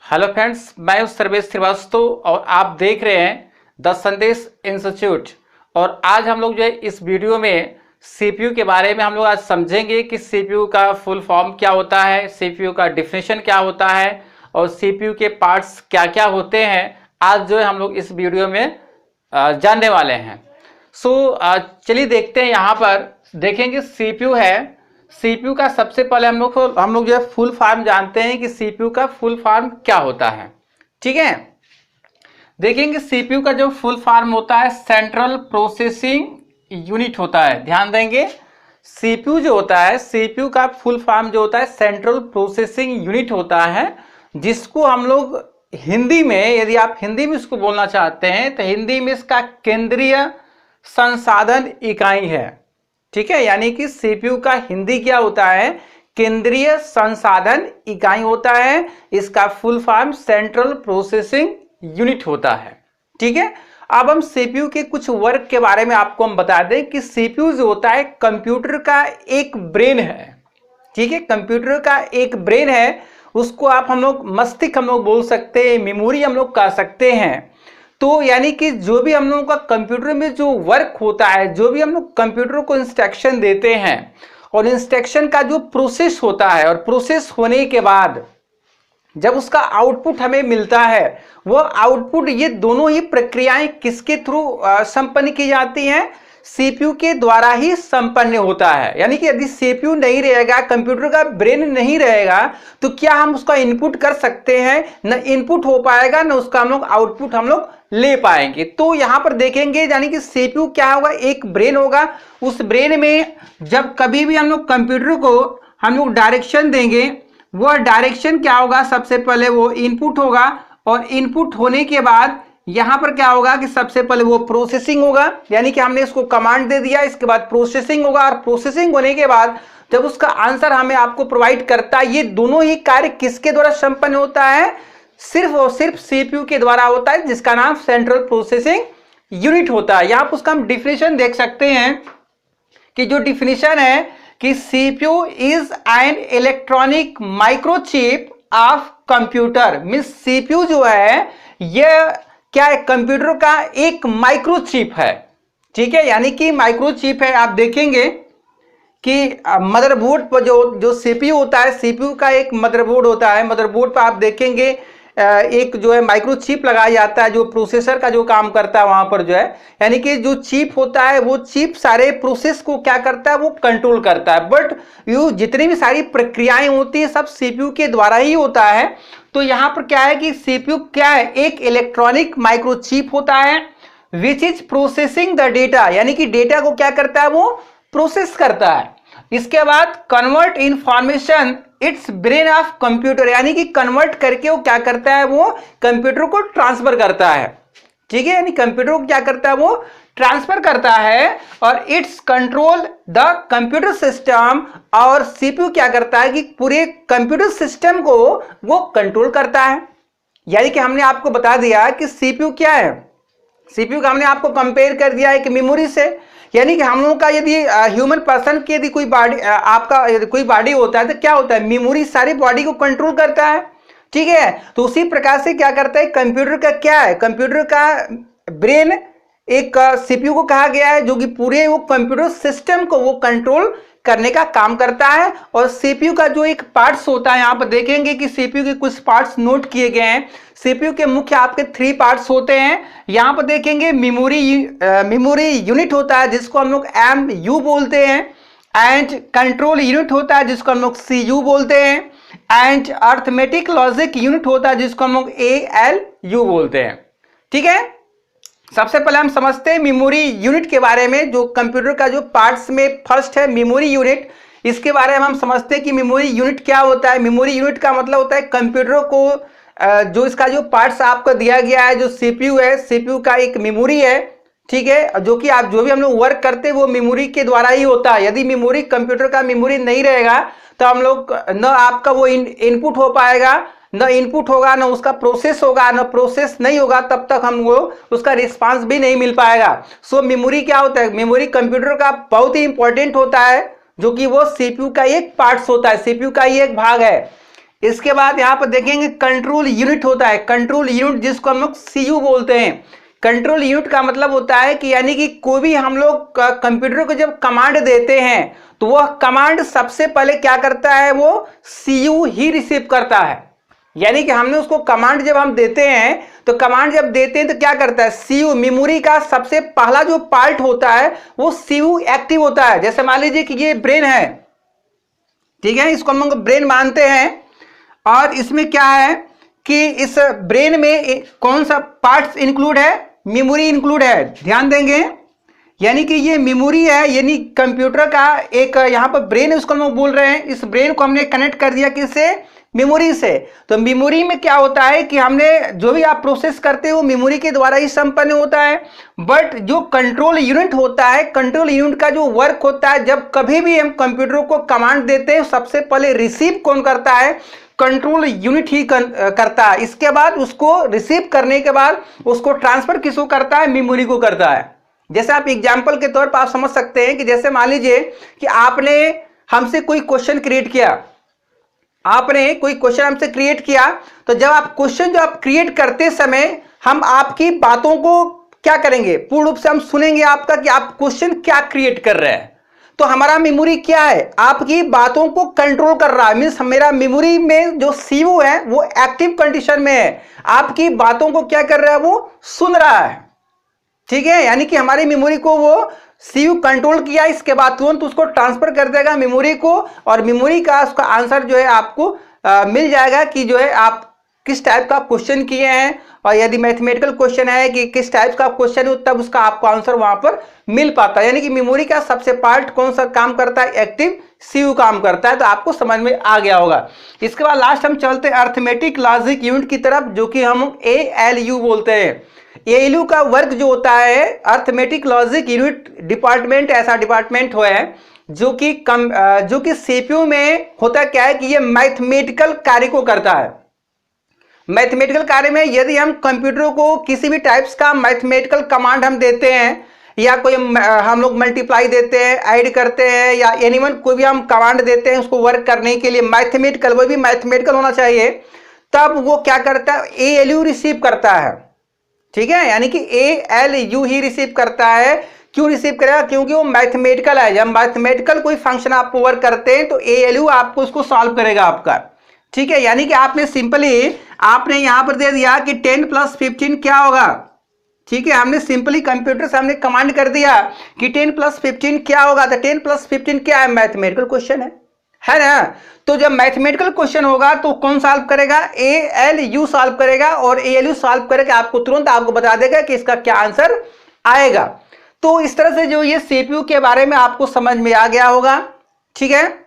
Hello friends, मैं हूं सर्वेश श्रीवास्तव और आप देख रहे हैं द संदेश इंस्टीट्यूट। और आज हम लोग जो है इस वीडियो में सीपीयू के बारे में हम लोग आज समझेंगे कि सीपीयू का फुल फॉर्म क्या होता है, सीपीयू का डिफिनेशन क्या होता है और सीपीयू के पार्ट्स क्या क्या होते हैं। आज जो है हम लोग इस वीडियो में जानने वाले हैं। चलिए देखते हैं। यहाँ पर देखेंगे सीपीयू है। सीपीयू का सबसे पहले हम लोग जो है फुल फॉर्म जानते हैं कि सीपीयू का फुल फॉर्म क्या होता है। ठीक है, देखेंगे सीपीयू का जो फुल फॉर्म होता है सेंट्रल प्रोसेसिंग यूनिट होता है। ध्यान देंगे, सीपीयू जो होता है, सीपीयू का फुल फॉर्म जो होता है सेंट्रल प्रोसेसिंग यूनिट होता है, जिसको हम लोग हिंदी में, यदि आप हिंदी में इसको बोलना चाहते हैं तो हिंदी में इसका केंद्रीय संसाधन इकाई है। ठीक है, यानी कि सीपीयू का हिंदी क्या होता है, केंद्रीय संसाधन इकाई होता है। इसका full form central processing unit होता है। ठीक है, अब हम सीपीयू के कुछ वर्क के बारे में आपको हम बता दें कि सीपीयू जो होता है कंप्यूटर का एक ब्रेन है। ठीक है, कंप्यूटर का एक ब्रेन है, उसको हम लोग मस्तिष्क हम लोग बोल सकते हैं, मेमोरी हम लोग कह सकते हैं। तो यानी कि जो भी हम लोगों का कंप्यूटर में जो वर्क होता है, जो भी हम लोग कंप्यूटर को इंस्ट्रक्शन देते हैं और इंस्ट्रक्शन का जो प्रोसेस होता है, और प्रोसेस होने के बाद जब उसका आउटपुट हमें मिलता है, वो आउटपुट, ये दोनों ही प्रक्रियाएं किसके थ्रू संपन्न की जाती हैं, सीपीयू के द्वारा ही संपन्न होता है। यानी कि यदि सीपीयू नहीं रहेगा, कंप्यूटर का ब्रेन नहीं रहेगा, तो क्या हम उसका इनपुट कर सकते हैं? न इनपुट हो पाएगा, न उसका हम लोग आउटपुट हम लोग ले पाएंगे। तो यहां पर देखेंगे, यानी कि सीपीयू क्या होगा, एक ब्रेन होगा। उस ब्रेन में जब कभी भी हम लोग कंप्यूटर को हम लोग डायरेक्शन देंगे, वह डायरेक्शन क्या होगा, सबसे पहले वो इनपुट होगा, और इनपुट होने के बाद यहां पर क्या होगा कि सबसे पहले वो प्रोसेसिंग होगा। यानी कि हमने इसको कमांड दे दिया, इसके बाद प्रोसेसिंग होगा, और प्रोसेसिंग होने के बाद जब उसका आंसर हमें आपको प्रोवाइड करता है, ये दोनों ही कार्य किसके द्वारा संपन्न होता है, सिर्फ और सिर्फ सीपीयू के द्वारा होता है, जिसका नाम सेंट्रल प्रोसेसिंग यूनिट होता है। यहां पर उसका हम डिफिनेशन देख सकते हैं कि जो डिफिनेशन है कि CPU is an electronic microchip of computer. Means CPU जो है यह क्या है, कंप्यूटर का एक माइक्रोचिप है। ठीक है, यानी कि माइक्रोचिप है। आप देखेंगे कि मदरबोर्ड पर जो सीपीयू होता है, सीपीयू का एक मदरबोर्ड होता है। मदरबोर्ड पर आप देखेंगे एक जो है माइक्रोचिप लगाया जाता है, जो प्रोसेसर का जो काम करता है वहां पर जो है, यानी कि जो चिप होता है, वो चिप सारे प्रोसेस को क्या करता है, वो कंट्रोल करता है। बट ये जितनी भी सारी प्रक्रियाएं होती है, सब सीपीयू के द्वारा ही होता है। तो यहां पर क्या है कि सीपीयू क्या है, एक इलेक्ट्रॉनिक माइक्रोचिप होता है, which is processing the data. यानी कि डेटा को क्या करता है, वो प्रोसेस करता है। इसके बाद convert information it's brain of computer, यानी कि कन्वर्ट करके वो क्या करता है, वो कंप्यूटर को ट्रांसफर करता है। ठीक है, यानी कंप्यूटर को क्या करता है, वो ट्रांसफर करता है, और it's control the computer system. और सीपीयू क्या करता है कि पूरे कंप्यूटर सिस्टम को वो कंट्रोल करता है। यानी कि हमने आपको बता दिया कि सीपीयू क्या है, सीपीयू का हमने आपको कंपेयर कर दिया एक मेमोरी से। यानी कि हम लोगों का यदि ह्यूमन पर्सन की यदि कोई बॉडी, आपका यदि कोई बॉडी होता है, तो क्या होता है, मेमोरी सारी बॉडी को कंट्रोल करता है। ठीक है, तो उसी प्रकार से क्या करता है कंप्यूटर का, क्या है, कंप्यूटर का ब्रेन एक सीपीयू को कहा गया है, जो कि पूरे वो कंप्यूटर सिस्टम को वो कंट्रोल करने का काम करता है। और सीपीयू का जो एक पार्ट्स होता है, यहां पर देखेंगे कि सीपीयू के कुछ पार्ट्स नोट किए गए हैं। सीपीयू के मुख्य आपके 3 पार्ट्स होते हैं। यहां पर देखेंगे मेमोरी यूनिट होता है, जिसको हम लोग एमयू बोलते हैं, एंड कंट्रोल यूनिट होता है, जिसको हम लोग सीयू बोलते हैं, एंड अर्थमेटिक लॉजिक यूनिट होता है, जिसको हम लोग एएलयू बोलते हैं। ठीक है, सबसे पहले हम समझते हैं मेमोरी यूनिट के बारे में। जो कंप्यूटर का जो पार्ट्स में फर्स्ट है मेमोरी यूनिट, इसके बारे में हम समझते हैं कि मेमोरी यूनिट क्या होता है। मेमोरी यूनिट का मतलब होता है कंप्यूटर को जो इसका जो पार्ट्स आपको दिया गया है, जो सीपीयू है, सीपीयू का एक मेमोरी है। ठीक है, जो कि आप जो भी हम लोग वर्क करते हैं वो मेमोरी के द्वारा ही होता है। यदि मेमोरी, कंप्यूटर का मेमोरी नहीं रहेगा तो हम लोग न आपका वो इनपुट हो पाएगा, न इनपुट होगा, न उसका प्रोसेस होगा, न प्रोसेस नहीं होगा, तब तक हमको उसका रिस्पांस भी नहीं मिल पाएगा। सो मेमोरी क्या होता है, मेमोरी कंप्यूटर का बहुत ही इंपॉर्टेंट होता है, जो कि वो सीपीयू का एक पार्ट्स होता है, सीपीयू का ही एक भाग है। इसके बाद यहाँ पर देखेंगे कंट्रोल यूनिट होता है, कंट्रोल यूनिट जिसको हम लोग सीयू बोलते हैं। कंट्रोल यूनिट का मतलब होता है कि यानी कि कोई भी हम लोग कंप्यूटर को जब कमांड देते हैं तो वह कमांड सबसे पहले क्या करता है, वो सीयू ही रिसीव करता है। यानी कि हमने उसको कमांड जब हम देते हैं तो कमांड जब देते हैं तो क्या करता है, सीयू मेमोरी का सबसे पहला जो पार्ट होता है वो सीयू एक्टिव होता है। जैसे मान लीजिए कि ये ब्रेन है, ठीक है, इसको हम लोग ब्रेन मानते हैं, और इसमें क्या है कि इस ब्रेन में कौन सा पार्ट्स इंक्लूड है, मेमोरी इंक्लूड है, ध्यान देंगे। यानी कि ये मेमोरी है, यानी कंप्यूटर का एक यहाँ पर ब्रेन है, उसको हम बोल रहे हैं। इस ब्रेन को हमने कनेक्ट कर दिया किससे, मेमोरी से। तो मेमोरी में क्या होता है कि हमने जो भी आप प्रोसेस करते हो मेमोरी के द्वारा ही संपन्न होता है। बट जो कंट्रोल यूनिट होता है, कंट्रोल यूनिट का जो वर्क होता है, जब कभी भी हम कंप्यूटर को कमांड देते हैं सबसे पहले रिसीव कौन करता है, कंट्रोल यूनिट ही करता है। इसके बाद उसको रिसीव करने के बाद उसको ट्रांसफर किसको करता है, मेमोरी को करता है। जैसे आप एग्जांपल के तौर पर आप समझ सकते हैं कि जैसे मान लीजिए कि आपने हमसे कोई क्वेश्चन क्रिएट किया, आपने कोई क्वेश्चन हमसे क्रिएट किया, तो जब आप क्वेश्चन जो आप क्रिएट करते समय हम आपकी बातों को क्या करेंगे, पूर्ण रूप से हम सुनेंगे आपका कि आप क्वेश्चन क्या क्रिएट कर रहे हैं। तो हमारा मेमोरी क्या है, आपकी बातों को कंट्रोल कर रहा है। मींस मेरा मेमोरी में जो सीयू है वो एक्टिव कंडीशन में है, आपकी बातों को क्या कर रहा है, वो सुन रहा है, ठीक है। यानी कि हमारी मेमोरी को वो सीयू कंट्रोल किया, इसके बाद तुरंत उसको ट्रांसफर कर देगा मेमोरी को, और मेमोरी का उसका आंसर जो है आपको मिल जाएगा कि जो है आप किस टाइप का क्वेश्चन किए हैं, और यदि मैथमेटिकल क्वेश्चन है कि किस टाइप का क्वेश्चन है तब उसका आपको आंसर वहां पर मिल पाता है। यानी कि मेमोरी का सबसे पार्ट कौन सा काम करता है, एक्टिव सीयू काम करता है। तो आपको समझ में आ गया होगा। इसके बाद लास्ट हम चलते हैं अर्थमेटिक लॉजिक यूनिट की तरफ, जो कि हम ALU बोलते हैं। ALU का वर्क जो होता है, अर्थमेटिक लॉजिक यूनिट डिपार्टमेंट ऐसा डिपार्टमेंट है जो कि CPU में होता क्या है कि ये मैथमेटिकल कार्य को करता है। मैथमेटिकल कार्य में यदि हम कंप्यूटर को किसी भी टाइप्स का मैथमेटिकल कमांड हम देते हैं, या कोई हम लोग मल्टीप्लाई देते हैं, ऐड करते हैं, या एनीवन कोई भी हम कमांड देते हैं उसको वर्क करने के लिए मैथमेटिकल, वो भी मैथमेटिकल होना चाहिए, तब वो क्या करता है, ALU रिसीव करता है, ठीक है। यानी कि ALU ही रिसीव करता है। क्यों रिसीव करेगा, क्योंकि वो मैथमेटिकल है। जब मैथमेटिकल कोई फंक्शन आप वर्क करते हैं तो ALU आपको उसको सॉल्व करेगा आपका, ठीक है। यानी कि आपने सिंपली आपने यहां पर दे दिया कि 10 + 15 क्या होगा, ठीक है। हमने सिंपली कंप्यूटर से हमने कमांड कर दिया कि 10 + 15 क्या होगा, तो 10 + 15 क्या है, मैथमेटिकल क्वेश्चन है ना। तो जब मैथमेटिकल क्वेश्चन होगा तो कौन सॉल्व करेगा, ALU सॉल्व करेगा, और ALU सॉल्व करके आपको तुरंत आपको बता देगा कि इसका क्या आंसर आएगा। तो इस तरह से जो ये CPU के बारे में आपको समझ में आ गया होगा, ठीक है।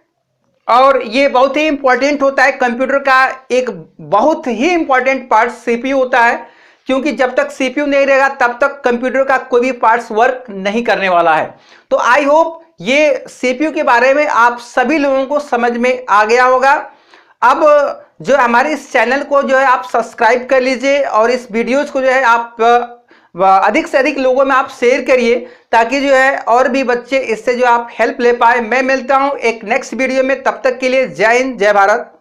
और ये बहुत ही इंपॉर्टेंट होता है, कंप्यूटर का एक बहुत ही इंपॉर्टेंट पार्ट CPU होता है, क्योंकि जब तक CPU नहीं रहेगा तब तक कंप्यूटर का कोई भी पार्ट्स वर्क नहीं करने वाला है। तो आई होप ये CPU के बारे में आप सभी लोगों को समझ में आ गया होगा। अब जो हमारे इस चैनल को जो है आप सब्सक्राइब कर लीजिए, और इस वीडियोज को जो है आप अधिक से अधिक लोगों में आप शेयर करिए, ताकि जो है और भी बच्चे इससे जो आप हेल्प ले पाए। मैं मिलता हूं एक नेक्स्ट वीडियो में, तब तक के लिए जय हिंद, जय भारत।